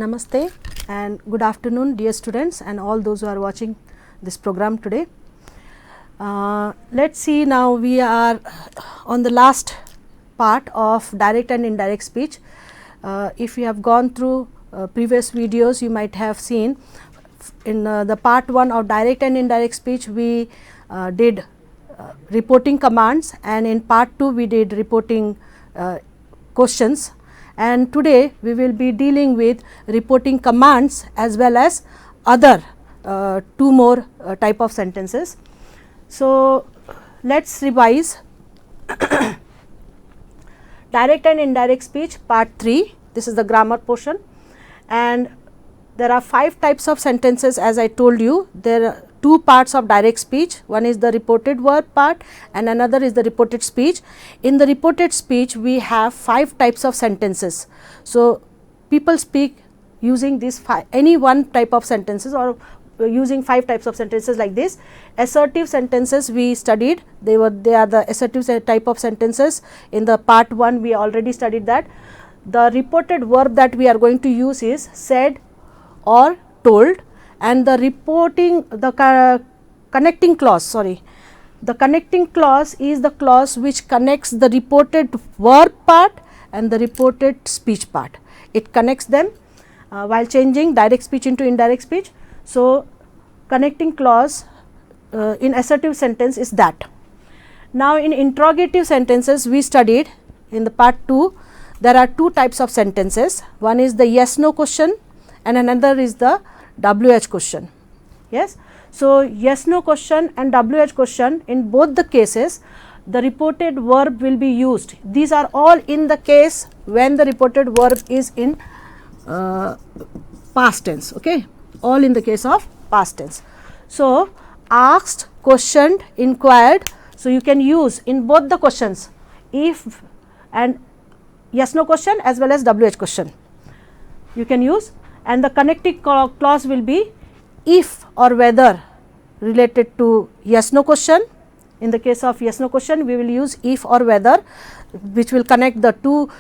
Namaste and good afternoon dear students and all those who are watching this program today. Let us see, now we are on the last part of direct and indirect speech. If you have gone through previous videos, you might have seen in the part 1 of direct and indirect speech we did reporting commands, and in part 2 we did reporting questions, and today we will be dealing with reporting commands as well as other 2 more type of sentences. So, let us revise direct and indirect speech part 3. This is the grammar portion, and there are 5 types of sentences. As I told you, there are 2 parts of direct speech. One is the reported verb part and another is the reported speech. In the reported speech we have 5 types of sentences. So, people speak using these any one type of sentences or using 5 types of sentences like this. Assertive sentences we studied, they are the assertive type of sentences. In the part 1 we already studied that. The reported verb that we are going to use is said or told, and the connecting clause, the connecting clause is the clause which connects the reported verb part and the reported speech part. It connects them while changing direct speech into indirect speech. So, connecting clause in assertive sentence is that. Now, in interrogative sentences we studied in the part 2, there are 2 types of sentences. One is the yes no question and another is the WH question. Yes. So, yes no question and WH question, in both the cases the reported verb will be used. These are all in the case when the reported verb is in past tense, okay, all in the case of past tense. So, asked, questioned, inquired. So, you can use in both the questions if and yes no question as well as WH question you can use, and the connecting clause will be if or whether related to yes no question. In the case of yes no question we will use if or whether, which will connect the 2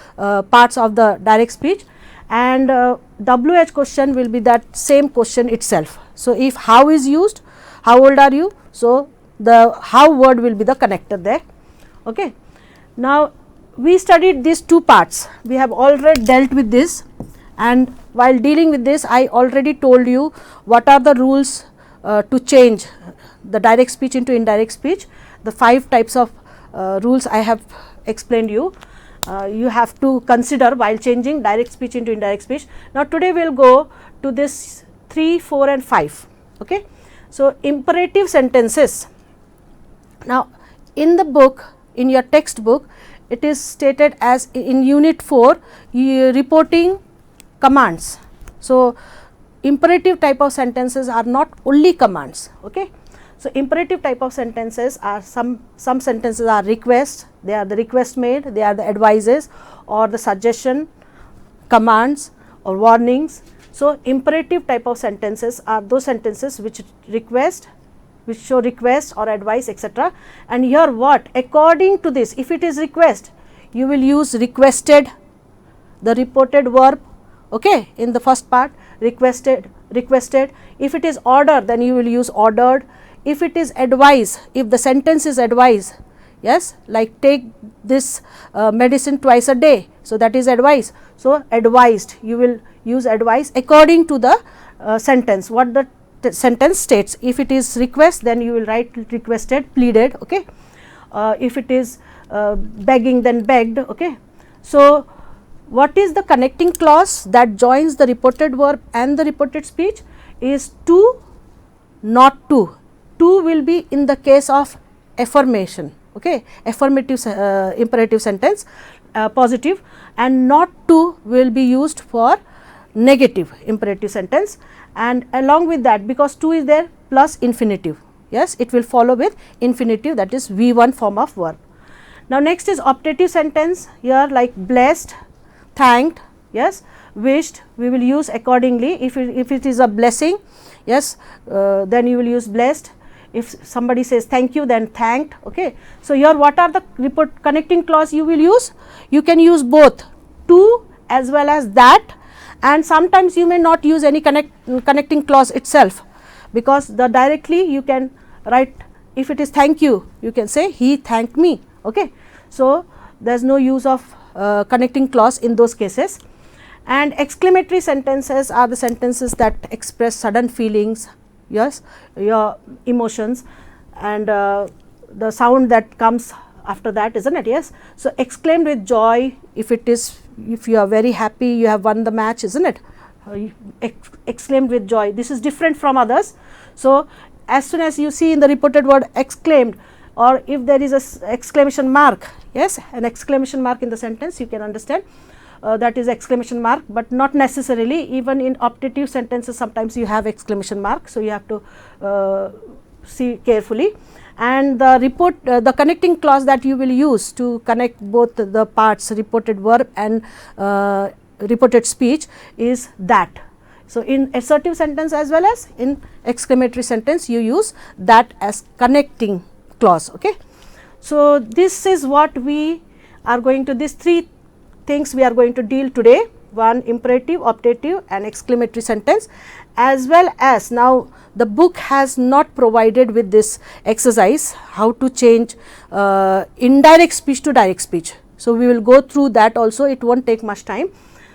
parts of the direct speech, and WH question will be that same question itself. So, if how is used, how old are you, so the how word will be the connector there. Okay. Now, we studied these 2 parts, we have already dealt with this, and while dealing with this I already told you what are the rules to change the direct speech into indirect speech. The 5 types of rules I have explained you. You have to consider while changing direct speech into indirect speech. Now, today we will go to this 3, 4 and 5. Okay. So, imperative sentences. Now, in the book, in your textbook, it is stated as in unit 4 reporting commands. So, imperative type of sentences are not only commands. Okay. So, imperative type of sentences are some sentences are requests, they are the request made, they are the advices or the suggestion, commands or warnings. So, imperative type of sentences are those sentences which request, which show request or advice, etc. And here what, according to this, if it is request you will use requested, the reported verb, okay, in the first part requested. If it is order then you will use ordered. If it is advice, if the sentence is advice, yes, like take this medicine twice a day, so that is advice. So, advised, you will use advice according to the sentence, what the sentence states. If it is request then you will write requested, pleaded, okay. If it is begging then begged, okay. So, what is the connecting clause that joins the reported verb and the reported speech is to, not to. To will be in the case of affirmation, okay, affirmative imperative sentence, positive, and not to will be used for negative imperative sentence, and along with that, because to is there, plus infinitive, yes, it will follow with infinitive, that is V1 form of verb. Now, next is optative sentence, here like blessed, thanked, yes, wished, we will use accordingly. If it is a blessing, yes, then you will use blessed. If somebody says thank you then thanked, okay. So, here what are the connecting clause you will use? You can use both to as well as that, and sometimes you may not use any connecting clause itself, because the directly you can write, if it is thank you, you can say he thanked me. Okay. So, there is no use of connecting clause in those cases. And exclamatory sentences are the sentences that express sudden feelings, yes, your emotions, and the sound that comes after that, isn't it? Yes. So, exclaimed with joy, if it is, if you are very happy, you have won the match, isn't it? Exclaimed with joy, this is different from others. So, as soon as you see in the reported word exclaimed, or if there is a exclamation mark, yes, an exclamation mark in the sentence, you can understand that is exclamation mark, but not necessarily. Even in optative sentences sometimes you have exclamation mark. So, you have to see carefully. And the connecting clause that you will use to connect both the parts, reported verb and reported speech, is that. So, in assertive sentence as well as in exclamatory sentence, you use that as connecting clause. Okay. So, this is what we are going to, these three things we are going to deal today: one, imperative, optative and exclamatory sentence, as well as now the book has not provided with this exercise how to change indirect speech to direct speech. So, we will go through that also, it will not take much time.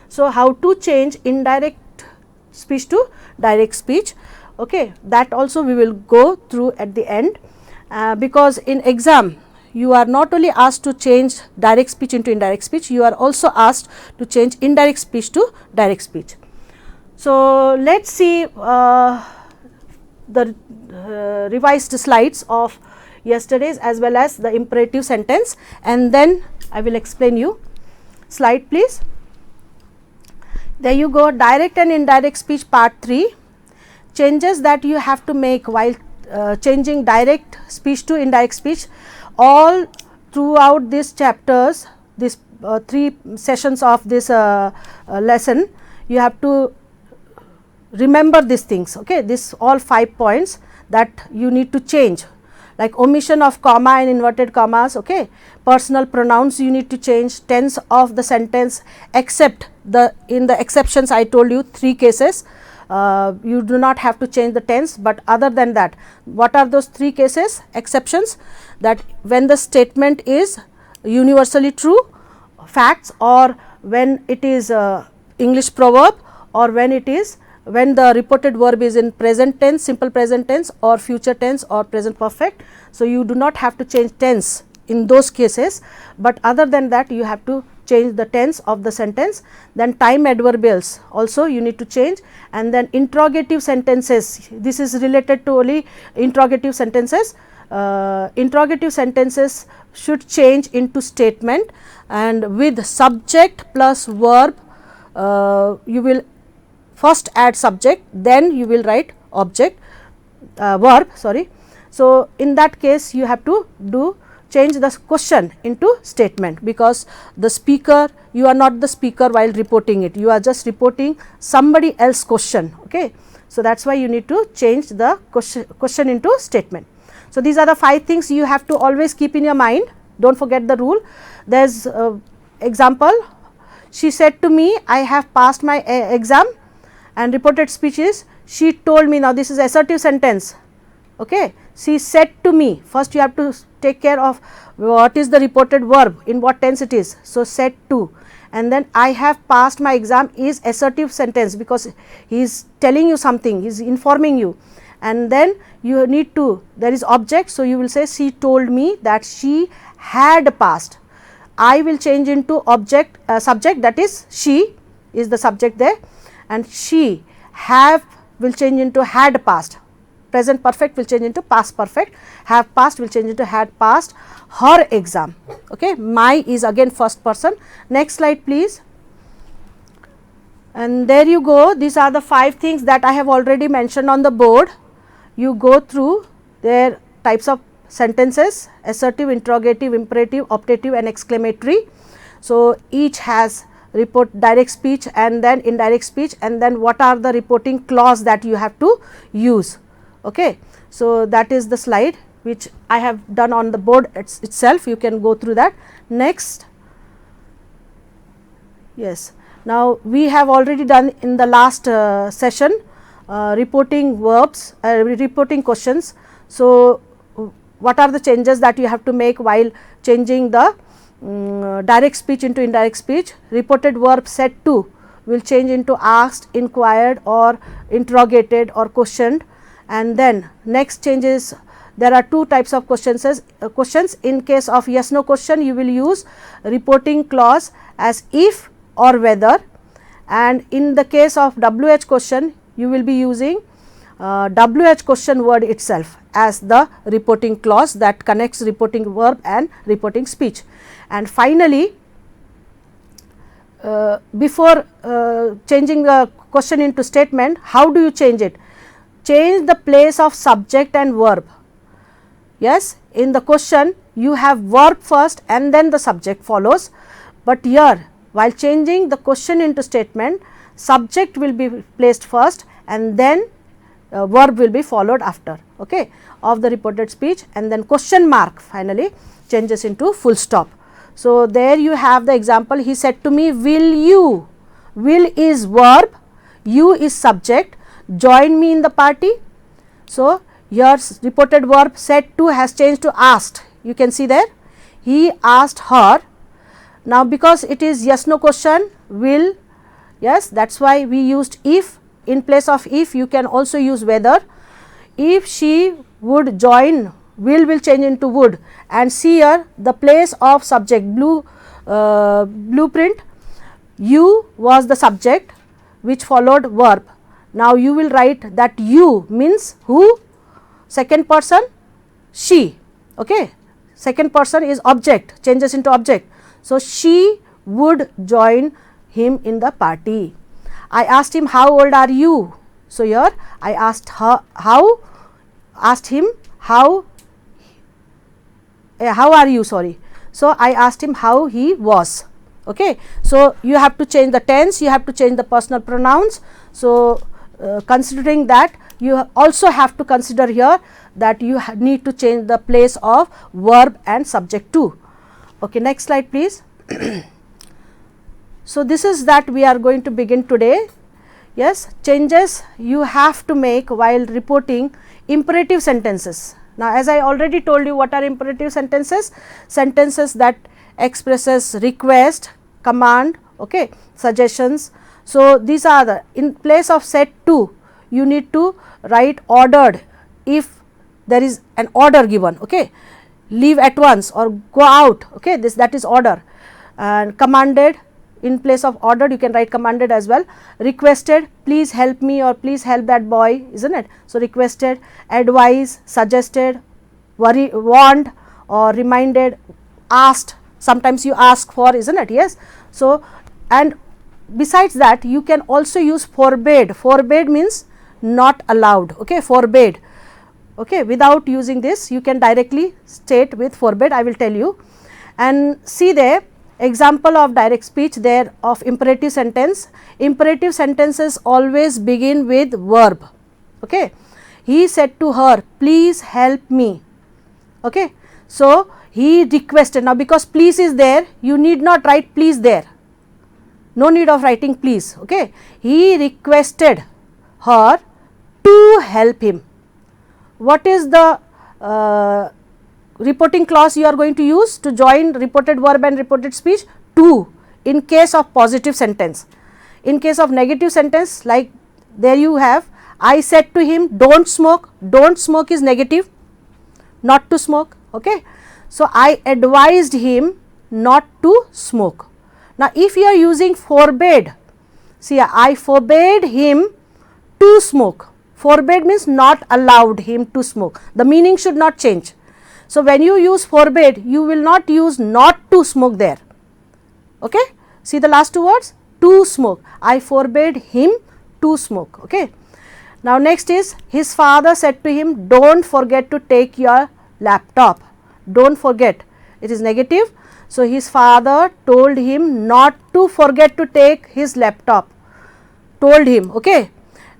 So, how to change indirect speech to direct speech, okay, that also we will go through at the end, because in exam you are not only asked to change direct speech into indirect speech, you are also asked to change indirect speech to direct speech. So, let us see the revised slides of yesterday's as well as the imperative sentence, and then I will explain you. Slide please. There you go, direct and indirect speech part 3, changes that you have to make while changing direct speech to indirect speech. All throughout these chapters, this 3 sessions of this lesson, you have to remember these things, okay, this all 5 points that you need to change, like omission of comma and inverted commas, okay, personal pronouns you need to change, tense of the sentence, except in the exceptions I told you 3 cases, you do not have to change the tense, but other than that, what are those 3 cases, exceptions? That when the statement is universally true, facts, or when it is English proverb, or when it is, when the reported verb is in present tense, simple present tense, or future tense, or present perfect. So, you do not have to change tense in those cases, but other than that you have to change the tense of the sentence. Then time adverbials also you need to change, and then interrogative sentences, this is related to only interrogative sentences. Interrogative sentences should change into statement, and with subject plus verb, you will first add subject, then you will write object, verb, sorry. So, in that case you have to change the question into statement, because the speaker, you are not the speaker while reporting it, you are just reporting somebody else question, okay. So, that is why you need to change the question into statement. So, these are the 5 things you have to always keep in your mind, do not forget the rule. There is example, she said to me, I have passed my exam, and reported speech is she told me. Now, this is assertive sentence, okay. She said to me, first you have to take care of what is the reported verb, in what tense it is. So, said to, and then I have passed my exam is assertive sentence, because he is telling you something, he is informing you, and then you need to, there is object. So, you will say she told me that she had passed. I will change into object, subject, that is she is the subject there, and she have will change into had passed, present perfect will change into past perfect, have passed will change into had passed her exam, okay. My is again first person. Next slide please. And there you go, these are the 5 things that I have already mentioned on the board. You go through their types of sentences: assertive, interrogative, imperative, optative and exclamatory. So, each has report direct speech and then indirect speech, and then what are the reporting clause that you have to use, okay. So, that is the slide which I have done on the board itself, you can go through that. Next, yes, Now, we have already done in the last session reporting verbs, reporting questions. So, what are the changes that you have to make while changing the direct speech into indirect speech? Reported verb said to will change into asked, inquired or interrogated or questioned, and then next changes. There are two types of questions. In case of yes no question, you will use reporting clause as if or whether, and in the case of WH question, you will be using WH question word itself as the reporting clause that connects reporting verb and reporting speech. And finally, before changing the question into statement, how do you change it? Change the place of subject and verb. Yes, in the question you have verb first and then the subject follows, but here while changing the question into statement, subject will be placed first and then verb will be followed after, okay, of the reported speech, and then question mark finally changes into full stop. So, there you have the example. He said to me, will you, will is verb, you is subject, join me in the party. So, your reported verb said to has changed to asked, you can see there. He asked her. Now, because it is yes no question, will, yes, that is why we used if. In place of if, you can also use whether. If she would join, will change into would, and see here the place of subject blueprint, you was the subject which followed verb. Now, you will write that you means who, second person she, okay, second person is object, changes into object. So, she would join him in the party. I asked him how old are you. So, here I asked her him how are you, sorry. So, I asked him how he was, okay. So, you have to change the tense, you have to change the personal pronouns. So, considering that, you also have to consider here that you need to change the place of verb and subject too. Okay, next slide please. So, this is that we are going to begin today. Yes, changes you have to make while reporting imperative sentences. Now, as I already told you, what are imperative sentences? Sentences that expresses request, command, okay, suggestions. So, these are the, in place of said to, you need to write ordered if there is an order given, okay, leave at once or go out, okay, that is order, and commanded. In place of ordered, you can write commanded as well. Requested, please help me or please help that boy, isn't it? So, requested, advise, suggested, warned or reminded, asked, sometimes you ask for, isn't it? Yes. So, and besides that, you can also use forbade. Forbade means not allowed, okay, forbade, okay. Without using this, you can directly state with forbade, I will tell you. And see there, example of direct speech there of imperative sentence. Imperative sentences always begin with verb, okay. He said to her, please help me, okay. So, he requested. Now, because please is there, you need not write please there, no need of writing please, okay. He requested her to help him. What is the reporting clause you are going to use to join reported verb and reported speech? To, in case of positive sentence. In case of negative sentence, like there you have, I said to him don't smoke. Don't smoke is negative, not to smoke, okay. So, I advised him not to smoke. Now, if you are using forbade, see, I forbade him to smoke. Forbade means not allowed him to smoke, the meaning should not change. So, when you use forbade, you will not use not to smoke there, okay. See the last two words, to smoke, I forbade him to smoke, okay. Now, next is his father said to him, don't forget to take your laptop. Don't forget, it is negative. So, his father told him not to forget to take his laptop, told him, okay.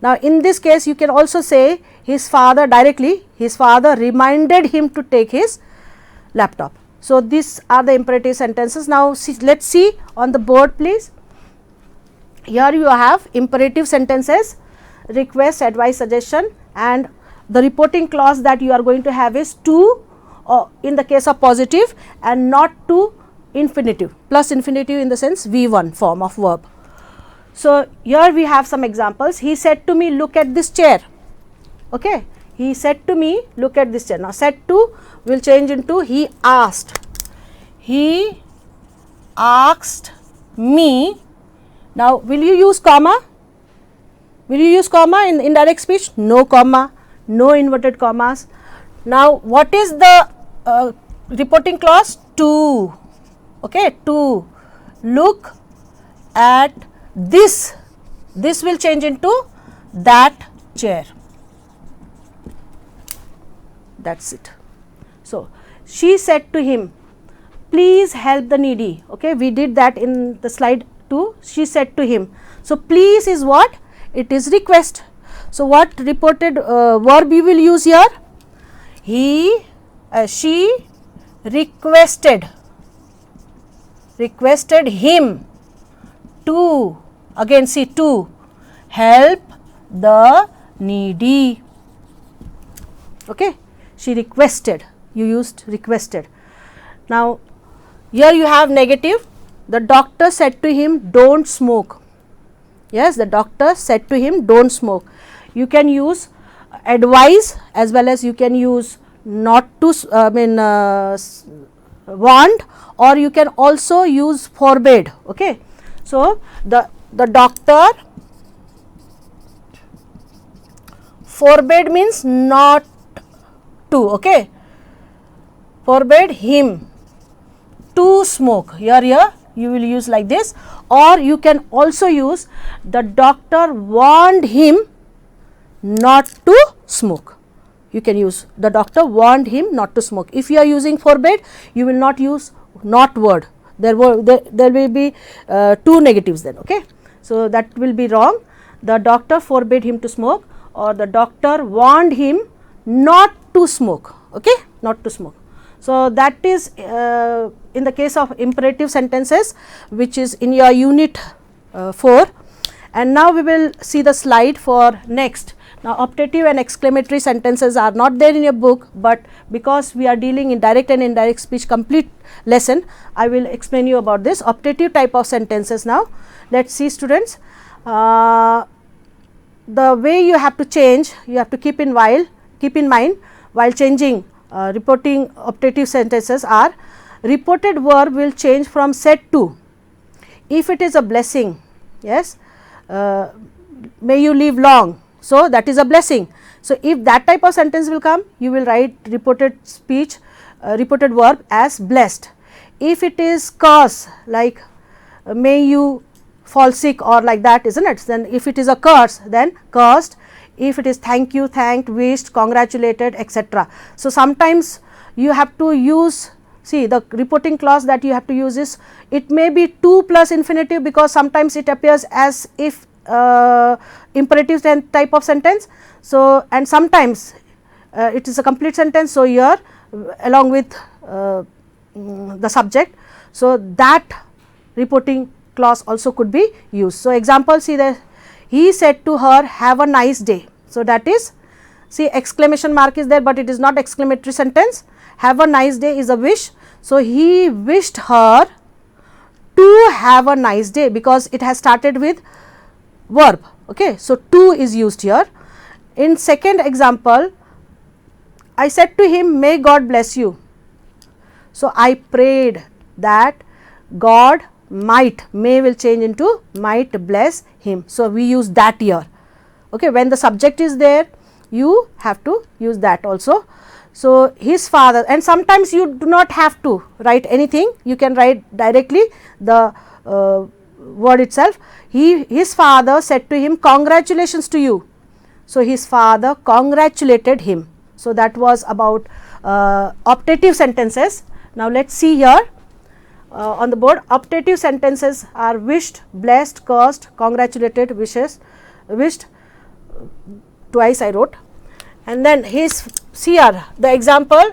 Now, in this case, you can also say his father directly, his father reminded him to take his laptop. So, these are the imperative sentences. Now, let us see on the board please. Here you have imperative sentences, request, advice, suggestion, and the reporting clause that you are going to have is to in the case of positive and not to infinitive, plus infinitive in the sense V1 form of verb. So, here we have some examples. He said to me, look at this chair. Okay. He said to me, look at this chair. Now, said to will change into he asked. He asked me. Now, will you use comma? Will you use comma in indirect speech? No comma, no inverted commas. Now, what is the reporting clause? To. Okay, to look at this. This will change into that chair. That's it. So, she said to him, please help the needy. Okay, we did that in the slide 2. She said to him. So, please is what? It is request. So, what reported verb you will use here? She requested him to, again see, to help the needy. Okay, she requested, you used requested. Now, here you have negative. The doctor said to him, don't smoke. Yes, the doctor said to him, don't smoke. You can use advise as well as you can use not to, warned, or you can also use forbade. Okay. So, the doctor forbade means not to. Okay. Forbade him to smoke. Here you will use like this, or you can also use the doctor warned him not to smoke. You can use the doctor warned him not to smoke. If you are using forbade, you will not use not word. There will be two negatives then. Okay. So, that will be wrong. The doctor forbade him to smoke, or the doctor warned him not to smoke. Okay, not to smoke. So, that is in the case of imperative sentences, which is in your unit 4. And now we will see the slide for next. Now, optative and exclamatory sentences are not there in your book, but because we are dealing in direct and indirect speech complete lesson, I will explain you about this optative type of sentences. Now, let us see, students, the way you have to change, you have to keep in mind while changing reporting optative sentences are: reported verb will change from said to. If it is a blessing, yes, may you live long. So, that is a blessing. So, if that type of sentence will come, you will write reported speech, reported verb as blessed. If it is curse, like may you fall sick or like that, isn't it? Then if it is a curse, then cursed. If it is thank you, thanked, wished, congratulated, etc. So, sometimes you have to use, see, the reporting clause that you have to use is, it may be to plus infinitive, because sometimes it appears as if imperative type of sentence. So, and sometimes it is a complete sentence. So, here along with the subject. So, that reporting clause also could be used. So, example, see, that he said to her, have a nice day. So, that is, see, exclamation mark is there, but it is not exclamatory sentence. Have a nice day is a wish. So, he wished her to have a nice day, because it has started with verb. Okay. So, to is used here. In second example, I said to him, may God bless you. So, I prayed that God might, may will change into might bless him. So, we use that here. Okay. When the subject is there, you have to use that also. So, his father, and sometimes you do not have to write anything, you can write directly the word itself. His father said to him, congratulations to you. So, his father congratulated him. So, that was about optative sentences. Now, let us see here on the board. Optative sentences are wished, blessed, cursed, congratulated, wishes, wished, twice I wrote. And then his, see here the example,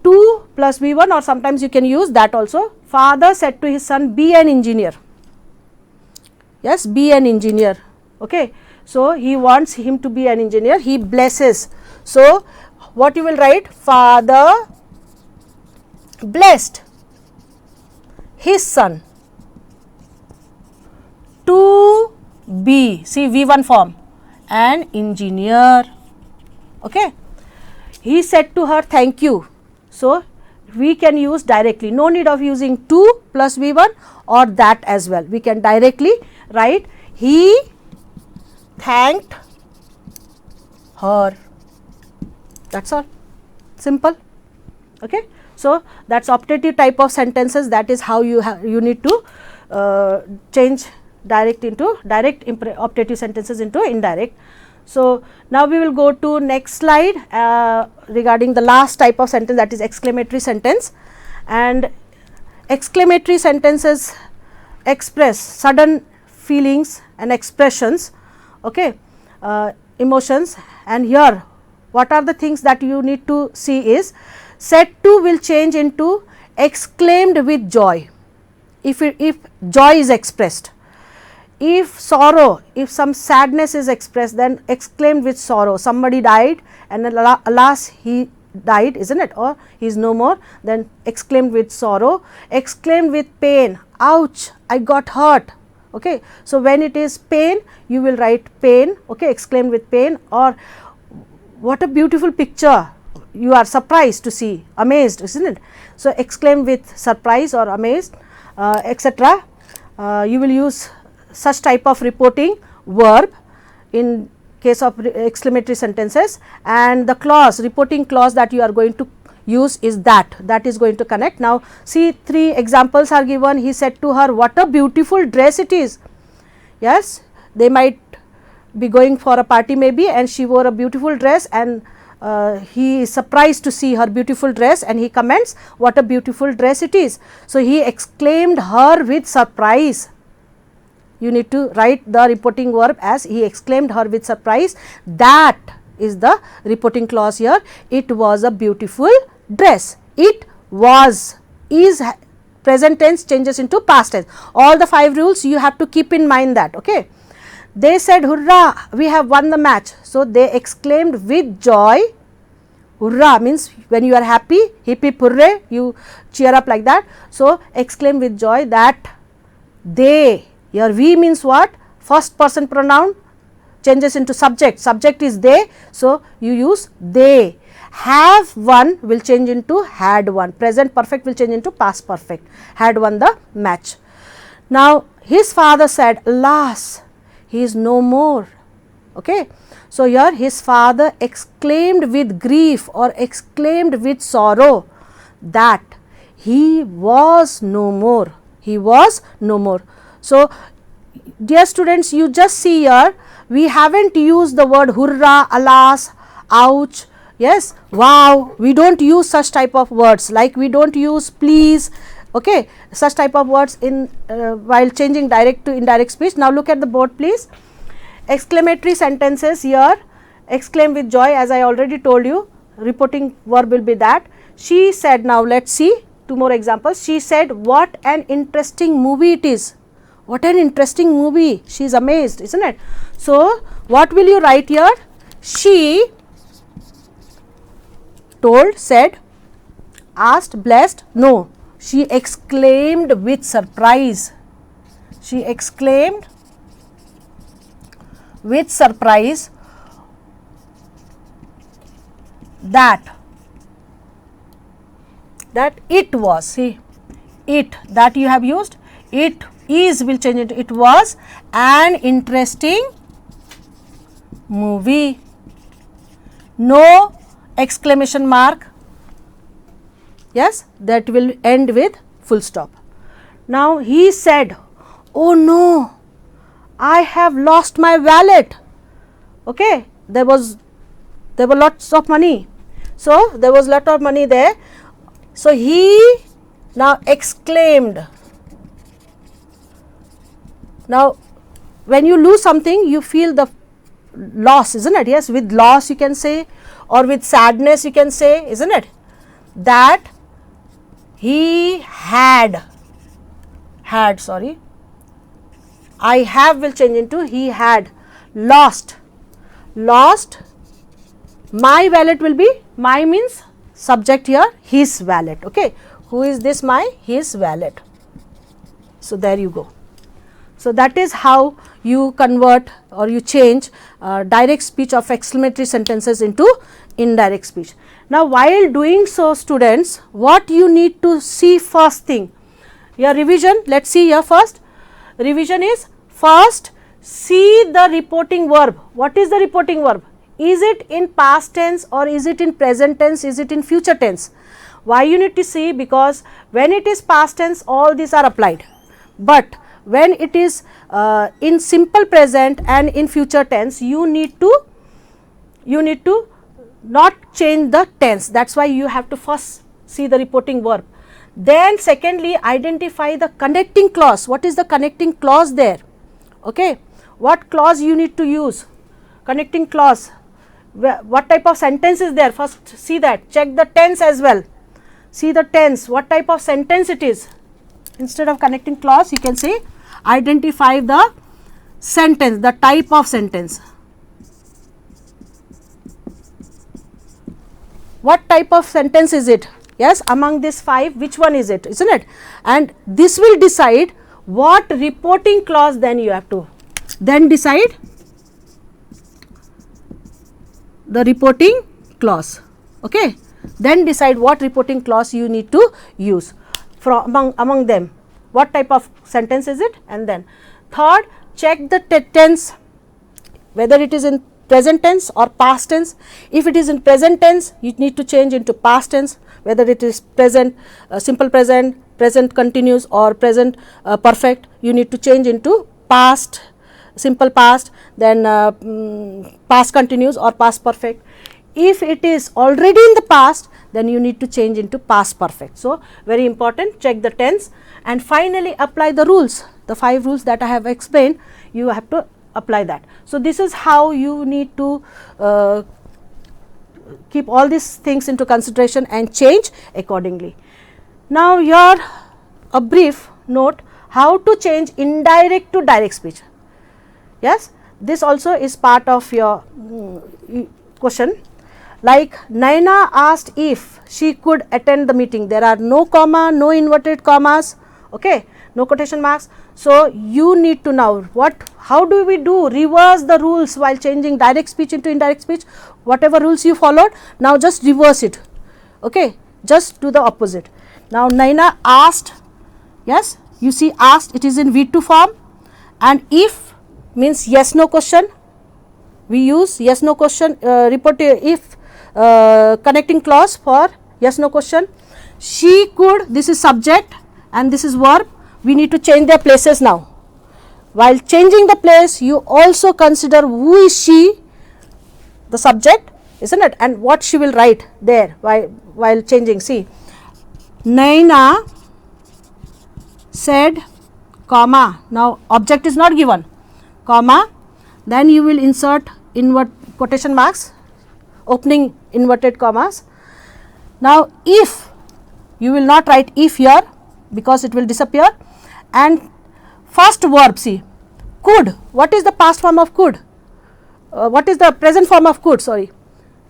to plus V1, or sometimes you can use that also. Father said to his son, be an engineer. yes, be an engineer. Okay, so he wants him to be an engineer, he blesses. So what you will write? Father blessed his son to be, see V1 form, an engineer. Okay, he said to her thank you. So we can use directly, no need of using to plus V1 or that as well. We can directly write he thanked her. That's all, simple. Okay, so that's optative type of sentences. That is how you need to change direct optative sentences into indirect. So now we will go to next slide regarding the last type of sentence, that is exclamatory sentence. And exclamatory sentences express sudden feelings and expressions, okay, emotions. And here what are the things that you need to see is, said to will change into exclaimed with joy if joy is expressed. If sorrow, if some sadness is expressed, then exclaimed with sorrow. Somebody died and alas he died, isn't it, or he is no more, then exclaimed with sorrow. Exclaimed with pain, ouch, I got hurt. Okay, so when it is pain you will write pain, okay, exclaimed with pain. Or what a beautiful picture, you are surprised to see, amazed, isn't it. So exclaimed with surprise or amazed, etc. You will use such type of reporting verb in case of exclamatory sentences. And the clause, reporting clause that you are going to use is that is going to connect. Now see, 3 examples are given. He said to her, what a beautiful dress it is. Yes, they might be going for a party maybe, and she wore a beautiful dress, and he is surprised to see her beautiful dress, and he comments, what a beautiful dress it is. So he exclaimed her with surprise. You need to write the reporting verb as he exclaimed her with surprise. That is the reporting clause here. It was a beautiful dress. It was, is present tense changes into past tense. All the 5 rules you have to keep in mind that. Okay. They said, hurrah, we have won the match. So they exclaimed with joy. Hurrah means when you are happy, hip hip hooray, you cheer up like that. So exclaim with joy that they, here we means what? First person pronoun changes into subject, subject is they, so you use they. Have won will change into had won, present perfect will change into past perfect, had won the match. Now his father said, alas, he is no more. Okay. So here his father exclaimed with grief or exclaimed with sorrow that he was no more, he was no more. So dear students, you just see here, we haven't used the word hurrah, alas, ouch, yes, wow, we don't use such type of words, like we don't use please, okay, such type of words in while changing direct to indirect speech. Now look at the board please. Exclamatory sentences here, exclaim with joy, as I already told you, reporting verb will be that. She said, now let us see 2 more examples. She said, what an interesting movie it is. What an interesting movie, she is amazed, isn't it. So what will you write here? She told, said, asked, blessed, no, she exclaimed with surprise. She exclaimed with surprise that it was, see, it that you have used, it is will change into it was an interesting movie. No exclamation mark, yes, that will end with full stop. Now he said, oh no, I have lost my wallet. Okay, there were lots of money. So there was lot of money there. So he now exclaimed. Now when you lose something, you feel the loss, isn't it? Yes, with loss you can say, or with sadness you can say, isn't it, that he had sorry, I have will change into he had. Lost, lost, my wallet will be, my means subject here, his wallet. Okay, who is this my? His wallet. So there you go. So that is how you convert or you change direct speech of exclamatory sentences into indirect speech. Now while doing so, students, what you need to see first thing, your revision, let us see here first. Revision is first see the reporting verb. What is the reporting verb? Is it in past tense or is it in present tense, is it in future tense? Why you need to see? Because when it is past tense, all these are applied, but when it is in simple present and in future tense, you need to not change the tense. That is why you have to first see the reporting verb. Then secondly, identify the connecting clause. What is the connecting clause there? Okay, what clause you need to use? Connecting clause. What type of sentence is there? First see that. Check the tense as well. See the tense. What type of sentence it is? Instead of connecting clause, you can say identify the sentence, the type of sentence. What type of sentence is it? Yes, among these 5, which one is it, isn't it? And this will decide what reporting clause then you have to then decide the reporting clause. Okay, then decide what reporting clause you need to use from among them. What type of sentence is it? And then third, check the tense, whether it is in present tense or past tense. If it is in present tense, you need to change into past tense, whether it is present, simple present, present continuous or present perfect, you need to change into past, simple past, then past continuous or past perfect. If it is already in the past, then you need to change into past perfect. So very important, check the tense, and finally apply the rules, the 5 rules that I have explained, you have to apply that. So this is how you need to keep all these things into consideration and change accordingly. Now here a brief note how to change indirect to direct speech. Yes, this also is part of your question. Like Naina asked if she could attend the meeting. There are no comma, no inverted commas, okay, no quotation marks. So you need to now how do we do? Reverse the rules while changing direct speech into indirect speech. Whatever rules you followed, now just reverse it. Okay, just do the opposite. Now Naina asked, yes, you see asked, it is in V2 form, and if means yes no question. We use yes no question if connecting clause for yes no question. She could, this is subject and this is verb, we need to change their places now. While changing the place, you also consider who is she, the subject, isn't it, and what she will write there while changing. See, Naina said, comma, now object is not given, comma, then you will insert invert quotation marks, opening inverted commas. Now if, you will not write if here because it will disappear, and first verb, see, could, what is the past form of could, what is the present form of could, sorry.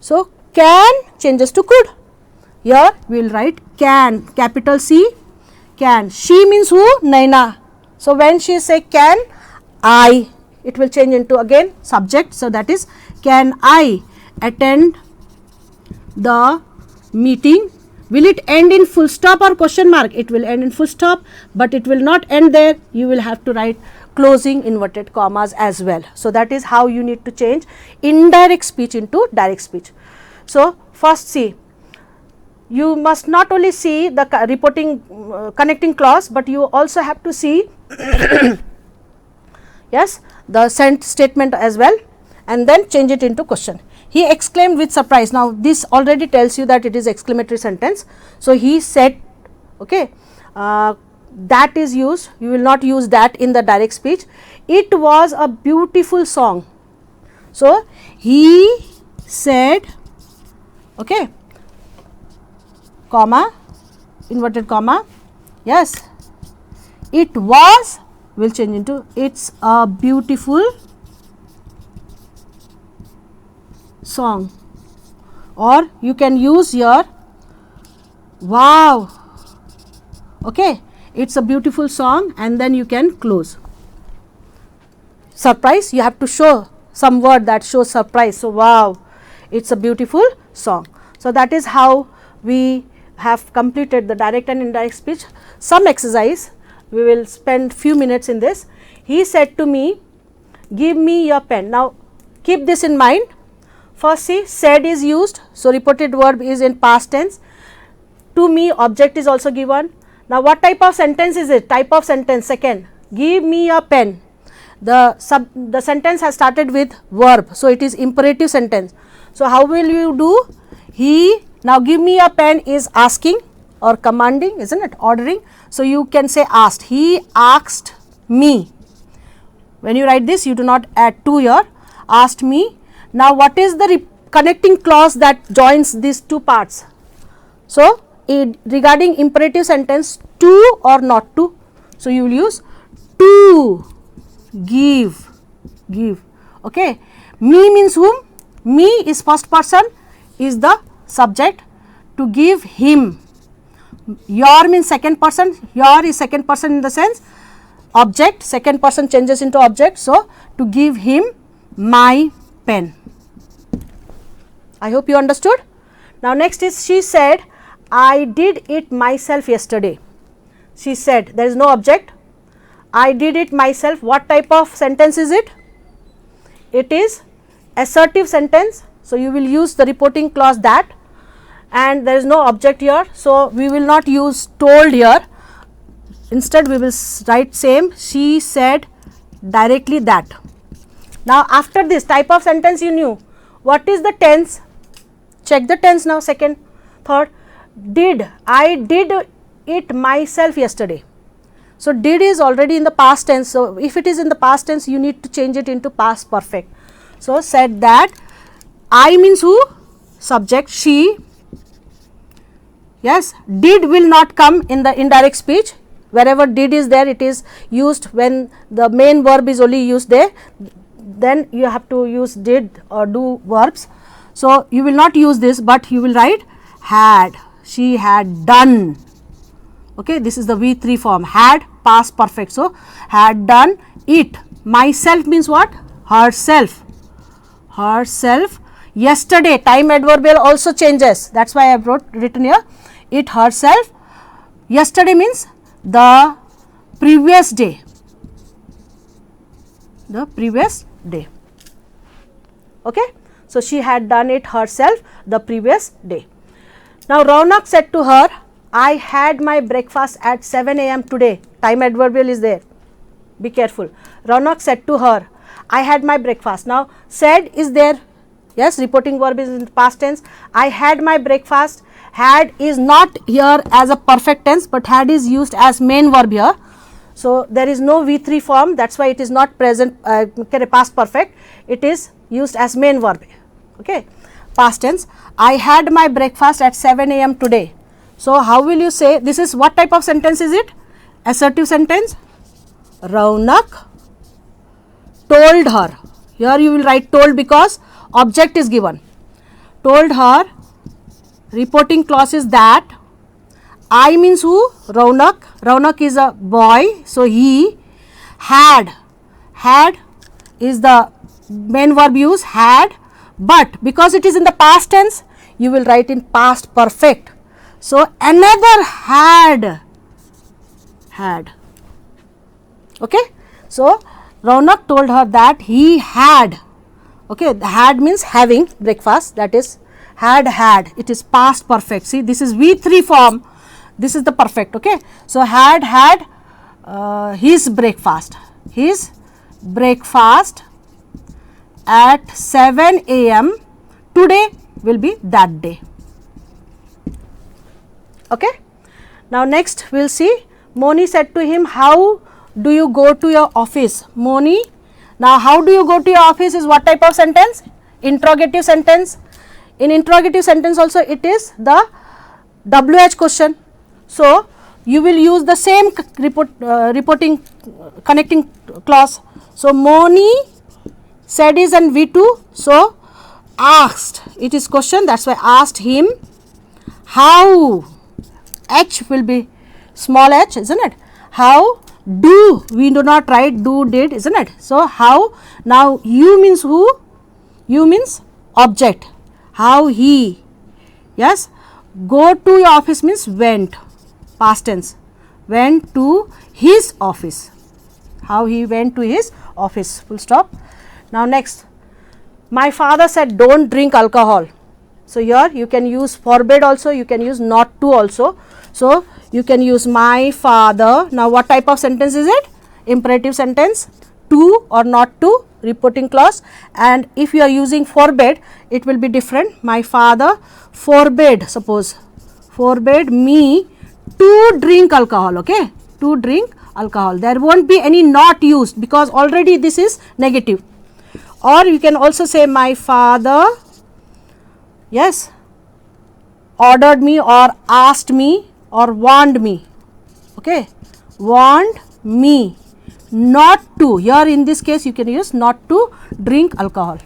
So can changes to could. Here we will write can, capital C, can. She means who? Naina. So when she say can I, it will change into again subject. So that is can I attend the meeting. Will it end in full stop or question mark? It will end in full stop, but it will not end there. You will have to write closing inverted commas as well. So that is how you need to change indirect speech into direct speech. So first see, you must not only see the reporting connecting clause, but you also have to see yes, the sent statement as well, and then change it into question. He exclaimed with surprise. Now this already tells you that it is exclamatory sentence. So he said, okay, that is used, you will not use that in the direct speech. It was a beautiful song. So he said, okay, comma, inverted comma, yes, it was will change into it's a beautiful song, or you can use your wow. Okay, it's a beautiful song, and then you can close. Surprise, you have to show some word that shows surprise. So, wow, it's a beautiful song. So, that is how we have completed the direct and indirect speech. Some exercise, we will spend few minutes in this. He said to me, give me your pen. Now, keep this in mind. First, see, said is used. So, reported verb is in past tense. To me, object is also given. Now, what type of sentence is it? Type of sentence. Second, give me a pen. The sentence has started with verb. So, it is imperative sentence. So, how will you do? He, now give me a pen is asking or commanding, isn't it? Ordering. So, you can say asked. He asked me. When you write this, you do not add to here. Asked me. Now, what is the connecting clause that joins these two parts? So, regarding imperative sentence, to or not to. So, you will use to give, give. Okay. Me means whom? Me is first person, is the subject. To give him. Your means second person. Your is second person in the sense object. Second person changes into object. So, to give him my pen. I hope you understood. Now, next is she said, I did it myself yesterday. She said, there is no object. I did it myself. What type of sentence is it? It is assertive sentence. So, you will use the reporting clause that, and there is no object here. So, we will not use told here. Instead, we will write same. She said directly that. Now, after this type of sentence you knew. What is the tense? Check the tense now. Second, third. Did, I did it myself yesterday. So, did is already in the past tense. So, if it is in the past tense, you need to change it into past perfect. So, said that. I means who? Subject, she. Yes, did will not come in the indirect speech. Wherever did is there, it is used when the main verb is only used there. Then you have to use did or do verbs. So, you will not use this, but you will write had. She had done. Okay, this is the V3 form. Had, past perfect. So, had done it. Myself means what? Herself. Herself. Yesterday, time adverbial also changes. That is why I have written here. It herself. Yesterday means the previous day. The previous day. Okay. So, she had done it herself the previous day. Now, Raunak said to her, I had my breakfast at 7 a.m. today. Time adverbial is there. Be careful. Raunak said to her, I had my breakfast. Now, said is there. Yes, reporting verb is in past tense. I had my breakfast. Had is not here as a perfect tense, but had is used as main verb here. So, there is no V3 form. That is why it is not present past perfect. It is used as main verb. Okay. Past tense. I had my breakfast at 7 a.m. today. So, how will you say this is what type of sentence is it? Assertive sentence. Raunak told her. Here you will write told because object is given. Told her, reporting clause is that. I means who? Raunak. Raunak is a boy. So, he had. Had is the main verb use had, but because it is in the past tense, you will write in past perfect. So, another had. Okay. So, Raunak told her that he had. Okay, had means having breakfast, that is had, it is past perfect. See, this is V3 form, this is the perfect. Okay. So, had his breakfast at 7 a.m. today will be that day. Okay. Now, next we will see Moni said to him, how do you go to your office? Moni, now how do you go to your office is what type of sentence? Interrogative sentence. In interrogative sentence also it is the WH question. So, you will use the same reporting connecting clause. So, Moni said is and V2. So, asked, it is question, that is why asked him how, H will be small h, isn't it? How do, we do not write do, did, isn't it? So, how, now you means who? You means object. How he, yes, go to your office means went, past tense, went to his office. How he went to his office, full stop. Now, next, my father said don't drink alcohol. So, here you can use forbid also, you can use not to also. So, you can use my father. Now, what type of sentence is it? Imperative sentence, to or not to, reporting clause, and if you are using forbid, it will be different. My father forbade, suppose, forbade me to drink alcohol, okay, to drink alcohol. There won't be any not used because already this is negative. Or you can also say my father, yes, ordered me or asked me or warned me, okay, warned me not to, here in this case you can use not to drink alcohol,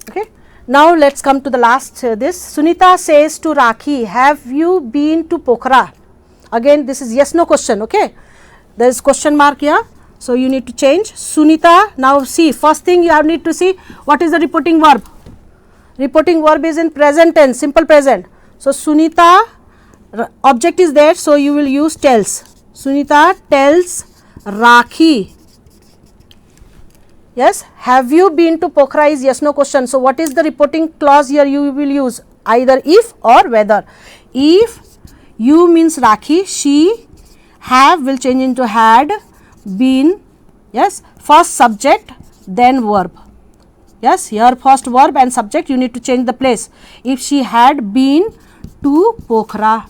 okay. Now, let us come to the last this. Sunita says to Rakhi, have you been to Pokhara? Again this is yes no question, okay, there is question mark here. So, you need to change Sunita. Now, see, first thing you have need to see what is the reporting verb. Reporting verb is in present tense, simple present. So, Sunita object is there, so you will use tells. Sunita tells Rakhi, yes, have you been to Pokhara is yes no question. So, what is the reporting clause here? You will use either if or whether. If you means Rakhi, she, have will change into had, been, yes, first subject then verb, yes, here first verb and subject you need to change the place. If she had been to Pokhara.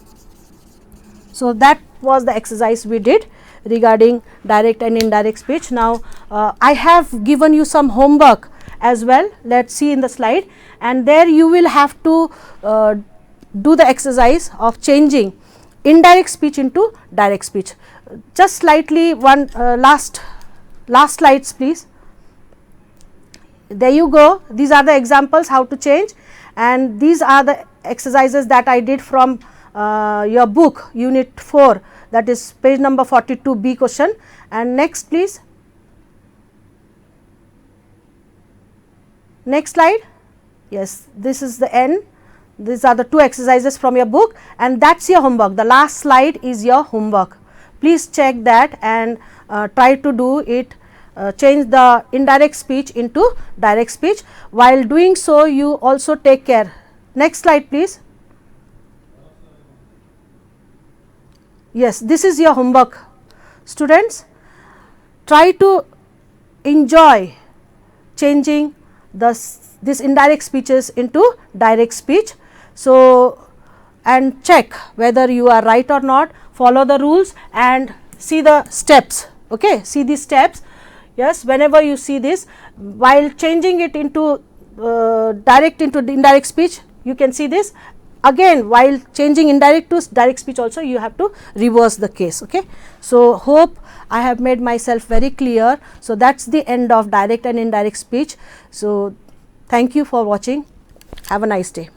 So, that was the exercise we did regarding direct and indirect speech. Now, I have given you some homework as well, let us see in the slide, and there you will have to do the exercise of changing indirect speech into direct speech. Just slightly one last slides please. There you go, these are the examples how to change, and these are the exercises that I did from your book unit 4, that is page number 42B question. And next please, next slide. Yes, this is the end. These are the two exercises from your book, and that is your homework. The last slide is your homework. Please check that and try to do it, change the indirect speech into direct speech. While doing so, you also take care. Next slide please. Yes, this is your homework. Students, try to enjoy changing this indirect speeches into direct speech. So, and check whether you are right or not, follow the rules and see the steps, okay, see these steps. Yes, whenever you see this, while changing it into direct into indirect speech, you can see this. Again, while changing indirect to direct speech also, you have to reverse the case, okay. So, hope I have made myself very clear. So, that is the end of direct and indirect speech. So, thank you for watching. Have a nice day.